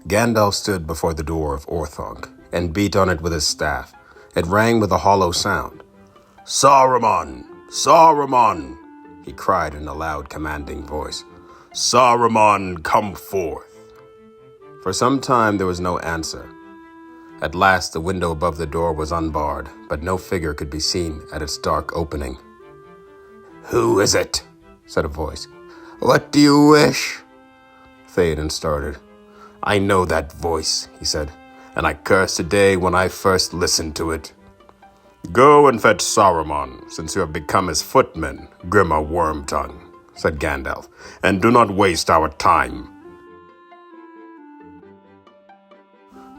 Gandalf stood before the door of Orthanc and beat on it with his staff. It rang with a hollow sound. "Saruman! Saruman!" he cried in a loud, commanding voice. "Saruman, come forth!" For some time there was no answer. At last the window above the door was unbarred, but no figure could be seen at its dark opening. "Who is it?" said a voice. "What do you wish?" Theoden started. "I know that voice," he said, "and I curse the day when I first listened to it." "Go and fetch Saruman, since you have become his footman, Grima Wormtongue," said Gandalf, "and do not waste our time."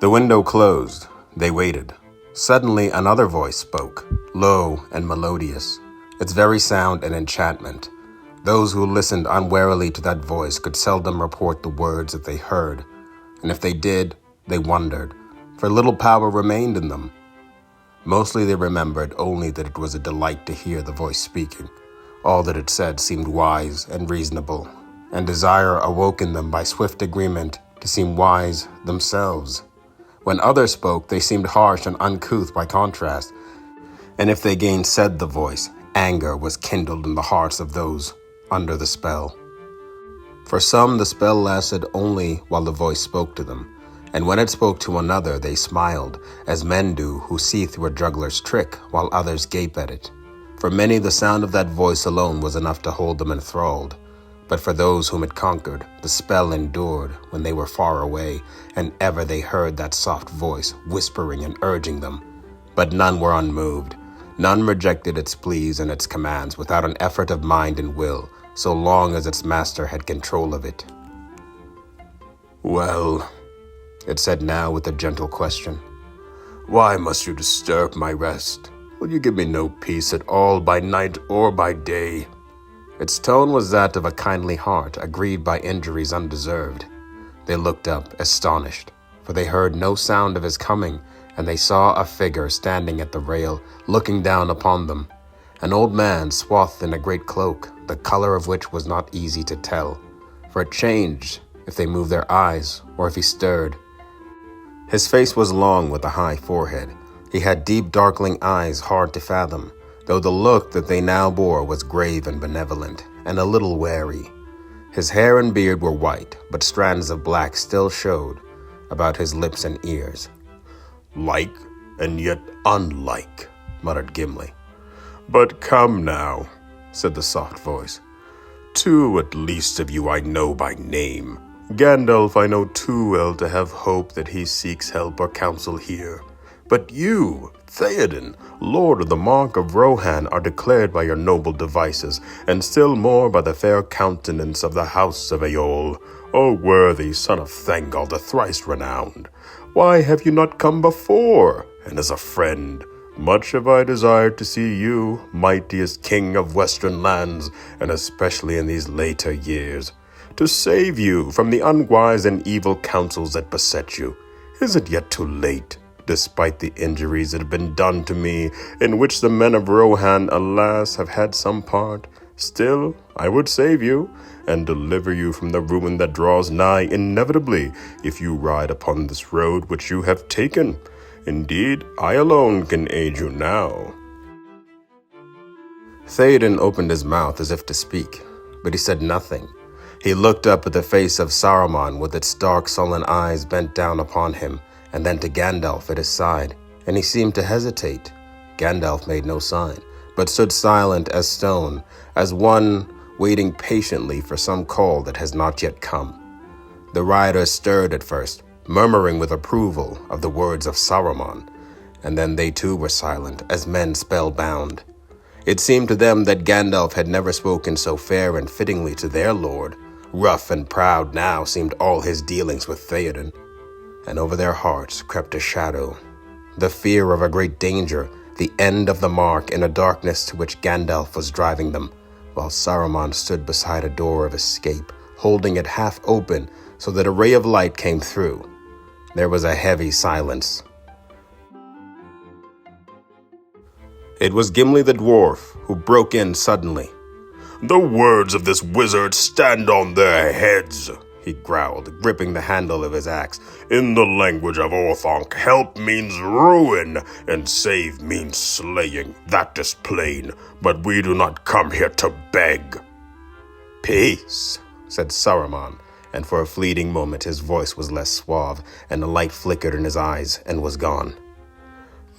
The window closed. They waited. Suddenly another voice spoke, low and melodious, its very sound an enchantment. Those who listened unwarily to that voice could seldom report the words that they heard, and if they did, they wondered, for little power remained in them. Mostly they remembered only that it was a delight to hear the voice speaking. All that it said seemed wise and reasonable, and desire awoke in them by swift agreement to seem wise themselves. When others spoke, they seemed harsh and uncouth by contrast, and if they gainsaid the voice, anger was kindled in the hearts of those under the spell. For some, the spell lasted only while the voice spoke to them, and when it spoke to another, they smiled, as men do who see through a juggler's trick, while others gape at it. For many, the sound of that voice alone was enough to hold them enthralled. But for those whom it conquered, the spell endured when they were far away, and ever they heard that soft voice whispering and urging them. But none were unmoved. None rejected its pleas and its commands without an effort of mind and will, so long as its master had control of it. "Well," it said now with a gentle question, "why must you disturb my rest? Will you give me no peace at all by night or by day?" Its tone was that of a kindly heart, aggrieved by injuries undeserved. They looked up, astonished, for they heard no sound of his coming, and they saw a figure standing at the rail, looking down upon them. An old man swathed in a great cloak, the color of which was not easy to tell, for it changed if they moved their eyes or if he stirred. His face was long with a high forehead. He had deep darkling eyes hard to fathom, though the look that they now bore was grave and benevolent, and a little wary. His hair and beard were white, but strands of black still showed about his lips and ears. "Like, and yet unlike," muttered Gimli. "But come now," said the soft voice. "Two at least of you I know by name. Gandalf I know too well to have hope that he seeks help or counsel here. But you, Theoden, Lord of the Mark of Rohan, are declared by your noble devices, and still more by the fair countenance of the house of Eol. O worthy son of Thengol the thrice renowned, why have you not come before? And as a friend, much have I desired to see you, mightiest king of western lands, and especially in these later years, to save you from the unwise and evil counsels that beset you. Is it yet too late? Despite the injuries that have been done to me, in which the men of Rohan, alas, have had some part, still I would save you, and deliver you from the ruin that draws nigh inevitably, if you ride upon this road which you have taken. Indeed, I alone can aid you now." Theoden opened his mouth as if to speak, but he said nothing. He looked up at the face of Saruman with its dark, sullen eyes bent down upon him, and then to Gandalf at his side, and he seemed to hesitate. Gandalf made no sign, but stood silent as stone, as one waiting patiently for some call that has not yet come. The riders stirred at first, murmuring with approval of the words of Saruman, and then they too were silent, as men spellbound. It seemed to them that Gandalf had never spoken so fair and fittingly to their lord. Rough and proud now seemed all his dealings with Theoden, and over their hearts crept a shadow, the fear of a great danger, the end of the mark in a darkness to which Gandalf was driving them, while Saruman stood beside a door of escape, holding it half open so that a ray of light came through. There was a heavy silence. It was Gimli the dwarf who broke in suddenly. "The words of this wizard stand on their heads," he growled, gripping the handle of his axe. "In the language of Orthanc, help means ruin, and save means slaying. That is plain, but we do not come here to beg." "Peace," said Saruman, and for a fleeting moment his voice was less suave, and a light flickered in his eyes and was gone.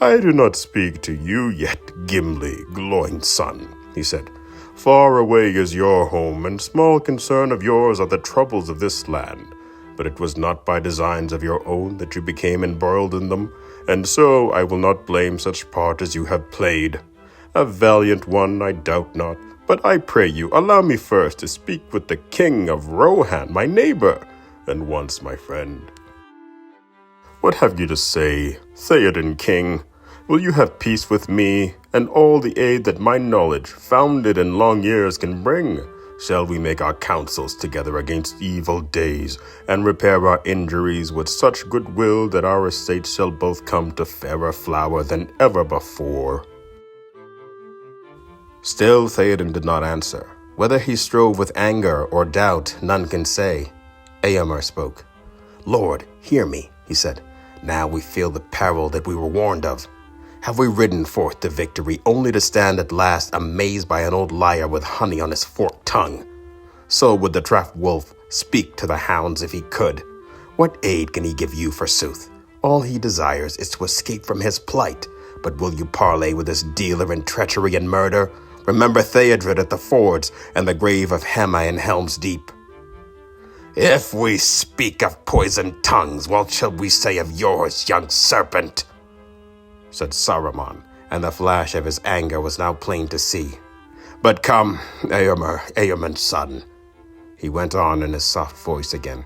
"I do not speak to you yet, Gimli, glowing son," he said. "Far away is your home, and small concern of yours are the troubles of this land. But it was not by designs of your own that you became embroiled in them, and so I will not blame such part as you have played. A valiant one, I doubt not, but I pray you, allow me first to speak with the king of Rohan, my neighbor, and once my friend." "What have you to say, Theoden King? Will you have peace with me, and all the aid that my knowledge, founded in long years, can bring? Shall we make our counsels together against evil days, and repair our injuries with such goodwill that our estates shall both come to fairer flower than ever before?" Still Theoden did not answer. Whether he strove with anger or doubt, none can say. Eomer spoke. "Lord, hear me," he said. "Now we feel the peril that we were warned of. Have we ridden forth to victory only to stand at last amazed by an old liar with honey on his forked tongue? So would the trapped wolf speak to the hounds if he could. What aid can he give you, forsooth? All he desires is to escape from his plight. But will you parley with this dealer in treachery and murder? Remember Theodred at the fords and the grave of Hema in Helm's Deep." "If we speak of poisoned tongues, what shall we say of yours, young serpent?" said Saruman, and the flash of his anger was now plain to see. "But come, Eomer's son," he went on in his soft voice again.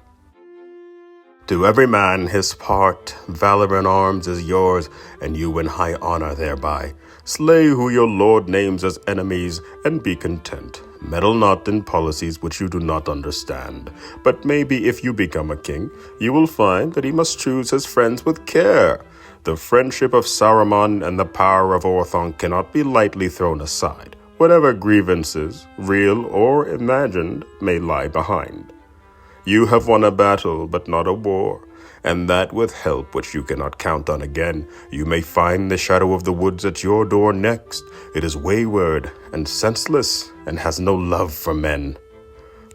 "To every man his part, valor in arms is yours, and you win high honor thereby. Slay who your lord names as enemies, and be content. Meddle not in policies which you do not understand. But maybe if you become a king, you will find that he must choose his friends with care. The friendship of Saruman and the power of Orthanc cannot be lightly thrown aside, whatever grievances, real or imagined, may lie behind. You have won a battle, but not a war, and that with help which you cannot count on again. You may find the shadow of the woods at your door next. It is wayward and senseless, and has no love for men.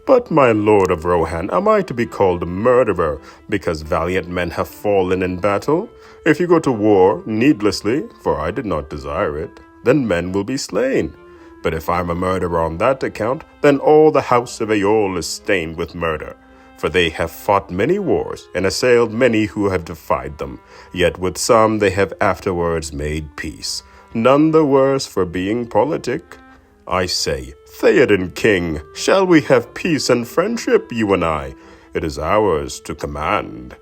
But, my lord of Rohan, am I to be called a murderer because valiant men have fallen in battle? If you go to war needlessly, for I did not desire it, then men will be slain. But if I'm a murderer on that account, then all the house of Aeol is stained with murder. For they have fought many wars, and assailed many who have defied them. Yet with some they have afterwards made peace, none the worse for being politic. I say, Theoden King, shall we have peace and friendship, you and I? It is ours to command."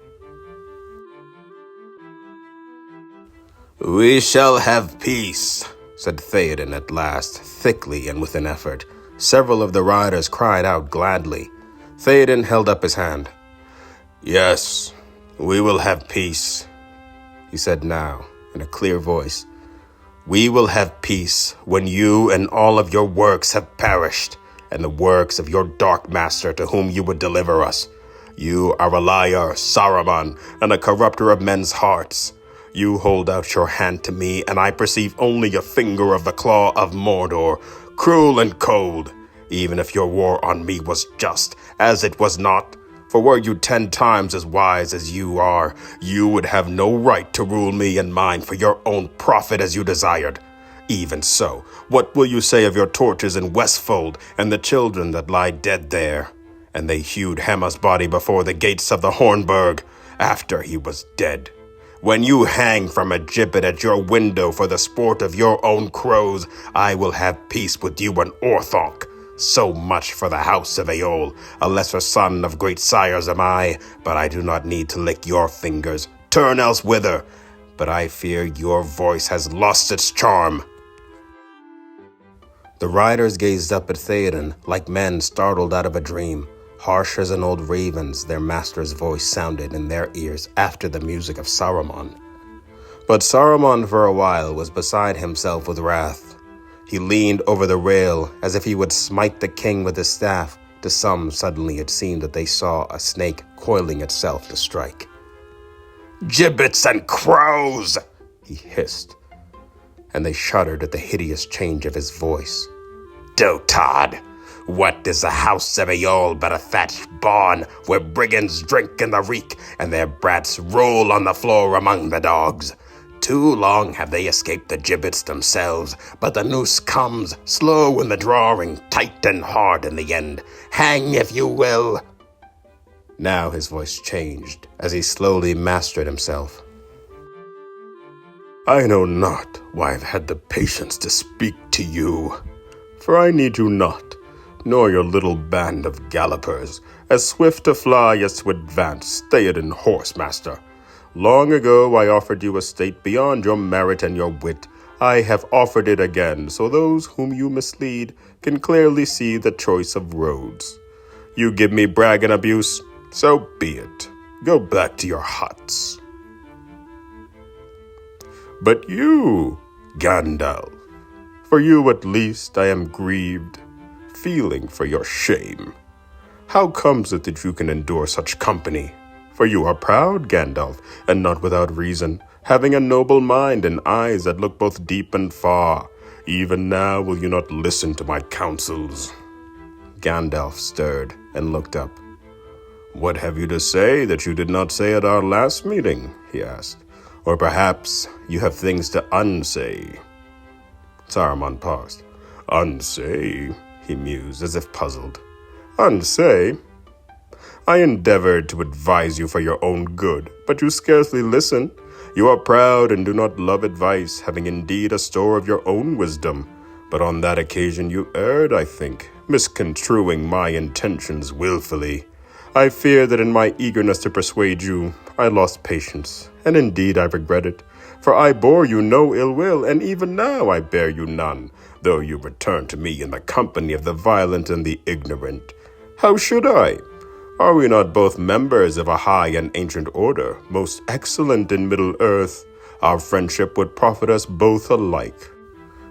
"We shall have peace," said Theoden at last, thickly and with an effort. Several of the riders cried out gladly. Theoden held up his hand. "Yes, we will have peace," he said now, in a clear voice. "We will have peace when you and all of your works have perished, and the works of your dark master to whom you would deliver us. You are a liar, Saruman, and a corrupter of men's hearts. You hold out your hand to me, and I perceive only a finger of the claw of Mordor, cruel and cold. Even if your war on me was just, as it was not, for were you 10 times as wise as you are, you would have no right to rule me and mine for your own profit as you desired. Even so, what will you say of your torches in Westfold and the children that lie dead there? And they hewed Hema's body before the gates of the Hornburg, after he was dead. When you hang from a gibbet at your window for the sport of your own crows, I will have peace with you and Orthanc. So much for the house of Aeol. A lesser son of great sires am I, but I do not need to lick your fingers. Turn elsewhither. But I fear your voice has lost its charm." The riders gazed up at Theoden like men startled out of a dream. Harsh as an old raven's, their master's voice sounded in their ears after the music of Saruman. But Saruman for a while was beside himself with wrath. He leaned over the rail as if he would smite the king with his staff, To some, suddenly it seemed that they saw a snake coiling itself to strike. "Gibbets and crows!" he hissed, and they shuddered at the hideous change of his voice. "Dotard! What is the house of Aeol but a thatched barn where brigands drink in the reek and their brats roll on the floor among the dogs? Too long have they escaped the gibbets themselves, but the noose comes, slow in the drawing, tight and hard in the end. Hang if you will." Now his voice changed as he slowly mastered himself. "I know not why I've had the patience to speak to you, for I need you not, nor your little band of gallopers, as swift to fly as to advance, Theoden horse master. Long ago I offered you a state beyond your merit and your wit. I have offered it again, so those whom you mislead can clearly see the choice of roads. You give me brag and abuse, so be it. Go back to your huts. But you, Gandalf, for you at least I am grieved, feeling for your shame. How comes it that you can endure such company? For you are proud, Gandalf, and not without reason, having a noble mind and eyes that look both deep and far. Even now will you not listen to my counsels?" Gandalf stirred and looked up. "What have you to say that you did not say at our last meeting?" he asked. "Or perhaps you have things to unsay." Saruman paused. "Unsay?" he mused, as if puzzled. "Unsay? I endeavored to advise you for your own good, but you scarcely listen. You are proud and do not love advice, having indeed a store of your own wisdom. But on that occasion you erred, I think, misconstruing my intentions willfully. I fear that in my eagerness to persuade you, I lost patience, and indeed I regret it. For I bore you no ill will, and even now I bear you none, though you return to me in the company of the violent and the ignorant. How should I? Are we not both members of a high and ancient order, most excellent in Middle-earth? Our friendship would profit us both alike.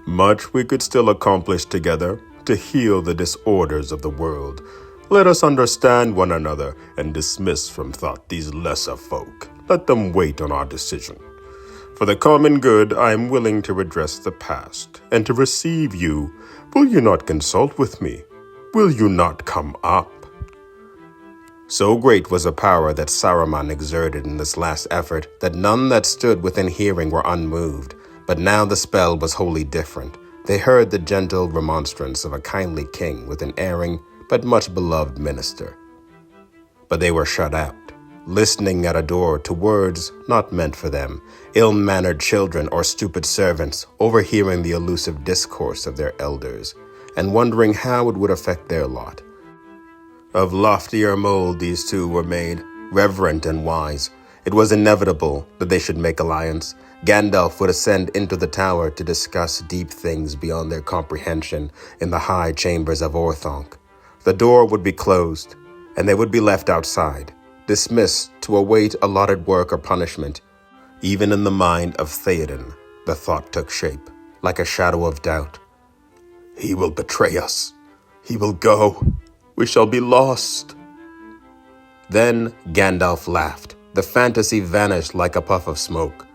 Much we could still accomplish together to heal the disorders of the world. Let us understand one another and dismiss from thought these lesser folk. Let them wait on our decision. For the common good, I am willing to redress the past, and to receive you. Will you not consult with me? Will you not come up?" So great was the power that Saruman exerted in this last effort that none that stood within hearing were unmoved. But now the spell was wholly different. They heard the gentle remonstrance of a kindly king with an erring but much beloved minister. But they were shut out, listening at a door to words not meant for them, ill-mannered children or stupid servants overhearing the elusive discourse of their elders, and wondering how it would affect their lot. Of loftier mold these two were made, reverent and wise. It was inevitable that they should make alliance. Gandalf would ascend into the tower to discuss deep things beyond their comprehension in the high chambers of Orthanc. The door would be closed, and they would be left outside, dismissed to await allotted work or punishment. Even in the mind of Theoden, the thought took shape, like a shadow of doubt. "He will betray us. He will go. We shall be lost." Then Gandalf laughed. The fantasy vanished like a puff of smoke.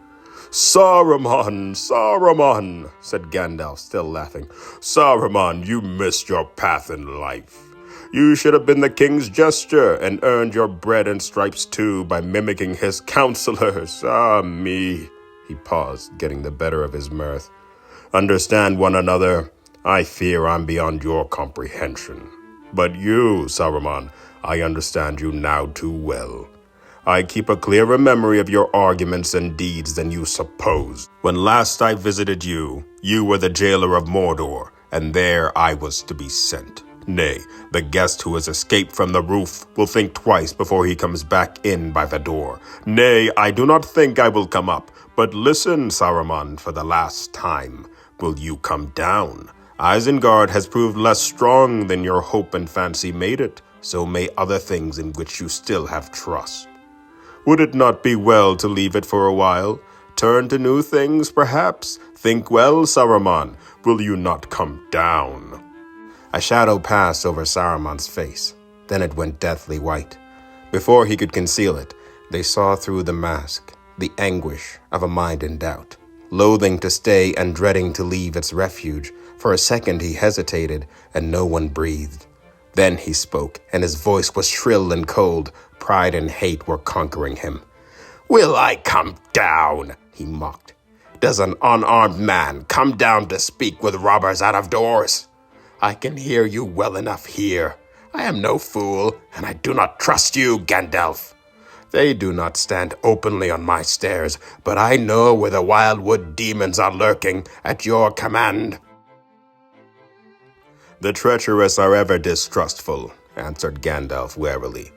"Saruman, Saruman," said Gandalf, still laughing. "Saruman, you missed your path in life. You should have been the king's jester and earned your bread and stripes too by mimicking his counselors. Ah, me." He paused, getting the better of his mirth. "Understand one another. I fear I'm beyond your comprehension. But you, Saruman, I understand you now too well. I keep a clearer memory of your arguments and deeds than you suppose. When last I visited you, you were the jailer of Mordor, and there I was to be sent. Nay, the guest who has escaped from the roof will think twice before he comes back in by the door. Nay, I do not think I will come up, but listen, Saruman, for the last time. Will you come down? Isengard has proved less strong than your hope and fancy made it, so may other things in which you still have trust. Would it not be well to leave it for a while? Turn to new things, perhaps? Think well, Saruman. Will you not come down?" A shadow passed over Saruman's face. Then it went deathly white. Before he could conceal it, they saw through the mask the anguish of a mind in doubt. Loathing to stay and dreading to leave its refuge, for a second he hesitated, and no one breathed. Then he spoke, and his voice was shrill and cold. Pride and hate were conquering him. "Will I come down?" he mocked. "Does an unarmed man come down to speak with robbers out of doors? I can hear you well enough here. I am no fool, and I do not trust you, Gandalf. They do not stand openly on my stairs, but I know where the wildwood demons are lurking at your command." "The treacherous are ever distrustful," answered Gandalf warily.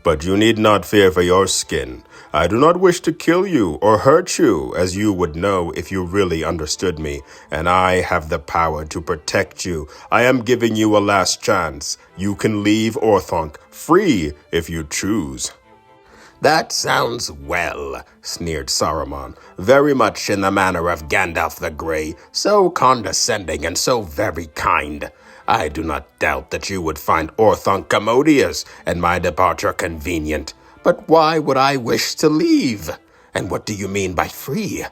"But you need not fear for your skin. I do not wish to kill you or hurt you, as you would know if you really understood me, and I have the power to protect you. I am giving you a last chance. You can leave Orthanc free if you choose." "That sounds well," sneered Saruman, very much in the manner of Gandalf the Grey, so condescending and so very kind. "I do not doubt that you would find Orthanc commodious and my departure convenient. But why would I wish to leave? And what do you mean by free?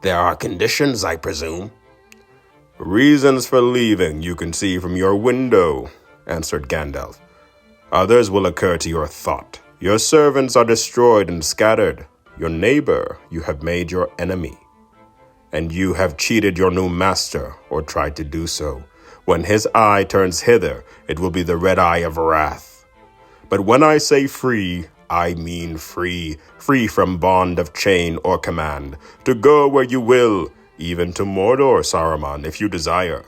There are conditions, I presume." "Reasons for leaving you can see from your window," answered Gandalf. "Others will occur to your thought. Your servants are destroyed and scattered. Your neighbor you have made your enemy. And you have cheated your new master, or tried to do so. When his eye turns hither, it will be the red eye of wrath. But when I say free, I mean free, free from bond of chain or command, to go where you will, even to Mordor, Saruman, if you desire.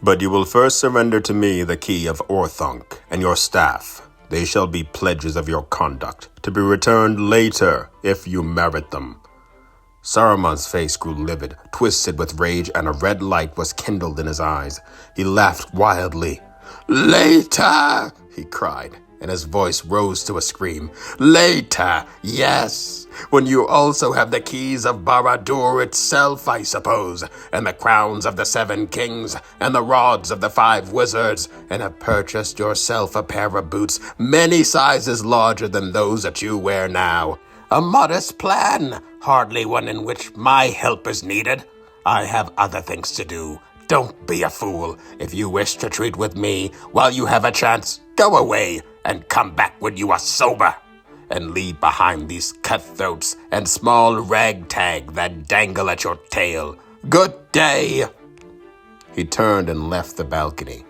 But you will first surrender to me the key of Orthanc and your staff. They shall be pledges of your conduct, to be returned later if you merit them." Saruman's face grew livid, twisted with rage, and a red light was kindled in his eyes. He laughed wildly. "Later!" he cried, and his voice rose to a scream. "Later, yes, when you also have the keys of Barad-dûr itself, I suppose, and the crowns of the 7 kings, and the rods of the 5 wizards, and have purchased yourself a pair of boots many sizes larger than those that you wear now. A modest plan, hardly one in which my help is needed. I have other things to do. Don't be a fool. If you wish to treat with me while you have a chance, go away and come back when you are sober, and leave behind these cutthroats and small ragtag that dangle at your tail. Good day." He turned and left the balcony.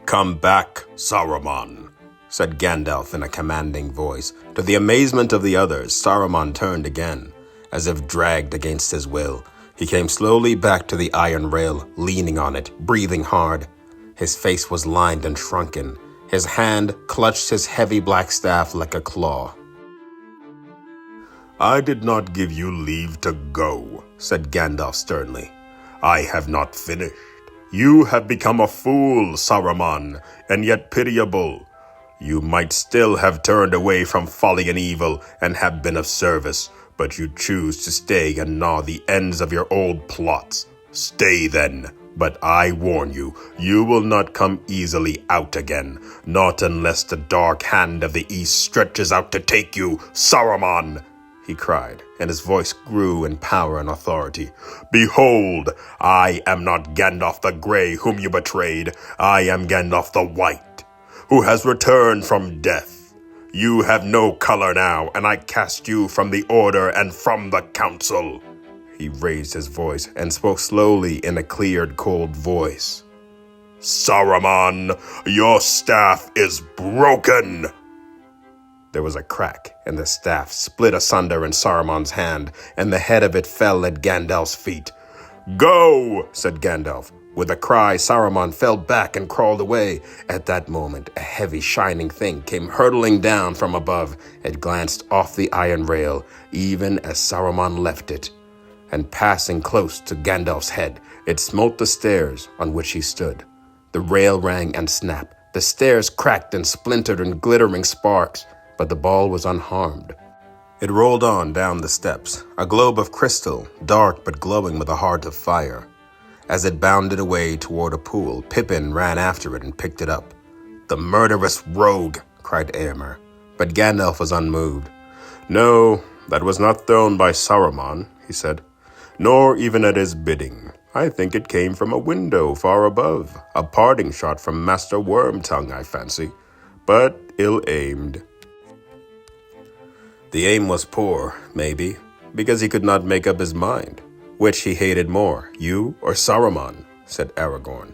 "Come back, Saruman," said Gandalf in a commanding voice. To the amazement of the others, Saruman turned again, as if dragged against his will. He came slowly back to the iron rail, leaning on it, breathing hard. His face was lined and shrunken. His hand clutched his heavy black staff like a claw. "I did not give you leave to go," said Gandalf sternly. "I have not finished. You have become a fool, Saruman, and yet pitiable. You might still have turned away from folly and evil and have been of service, but you choose to stay and gnaw the ends of your old plots. Stay then. But I warn you, you will not come easily out again, not unless the dark hand of the East stretches out to take you, Saruman," he cried, and his voice grew in power and authority. "Behold, I am not Gandalf the Grey whom you betrayed. I am Gandalf the White, who has returned from death. You have no color now, and I cast you from the Order and from the Council." He raised his voice and spoke slowly in a cleared, cold voice. "Saruman, your staff is broken." There was a crack, and the staff split asunder in Saruman's hand, and the head of it fell at Gandalf's feet. "Go!" said Gandalf. With a cry, Saruman fell back and crawled away. At that moment, a heavy, shining thing came hurtling down from above. It glanced off the iron rail, even as Saruman left it, and passing close to Gandalf's head, it smote the stairs on which he stood. The rail rang and snapped. The stairs cracked and splintered in glittering sparks, but the ball was unharmed. It rolled on down the steps, a globe of crystal, dark but glowing with a heart of fire. As it bounded away toward a pool, Pippin ran after it and picked it up. "The murderous rogue!" cried Éomer, but Gandalf was unmoved. "No, that was not thrown by Saruman," he said, "nor even at his bidding. I think it came from a window far above, a parting shot from Master Wormtongue, I fancy, but ill-aimed." The aim was poor, maybe, because he could not make up his mind. Which he hated more, you or Saruman? Said Aragorn.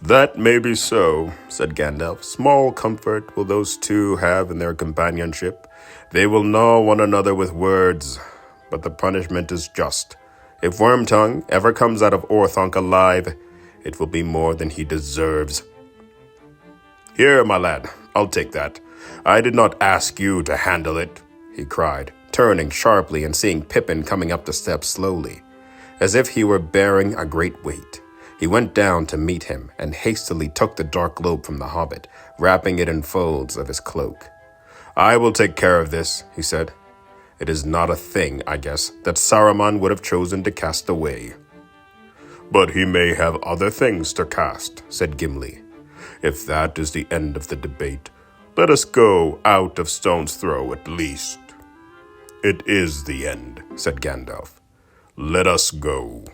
"That may be so," said Gandalf. "Small comfort will those two have in their companionship. They will gnaw one another with words, but the punishment is just. If Wormtongue ever comes out of Orthanc alive, it will be more than he deserves." "Here, my lad, I'll take that. I did not ask you to handle it," he cried, turning sharply and seeing Pippin coming up the steps slowly, as if he were bearing a great weight. He went down to meet him and hastily took the dark globe from the hobbit, wrapping it in folds of his cloak. "I will take care of this," he said. "It is not a thing, I guess, that Saruman would have chosen to cast away." "But he may have other things to cast," said Gimli. "If that is the end of the debate, let us go out of stone's throw at least." "It is the end," said Gandalf. "Let us go."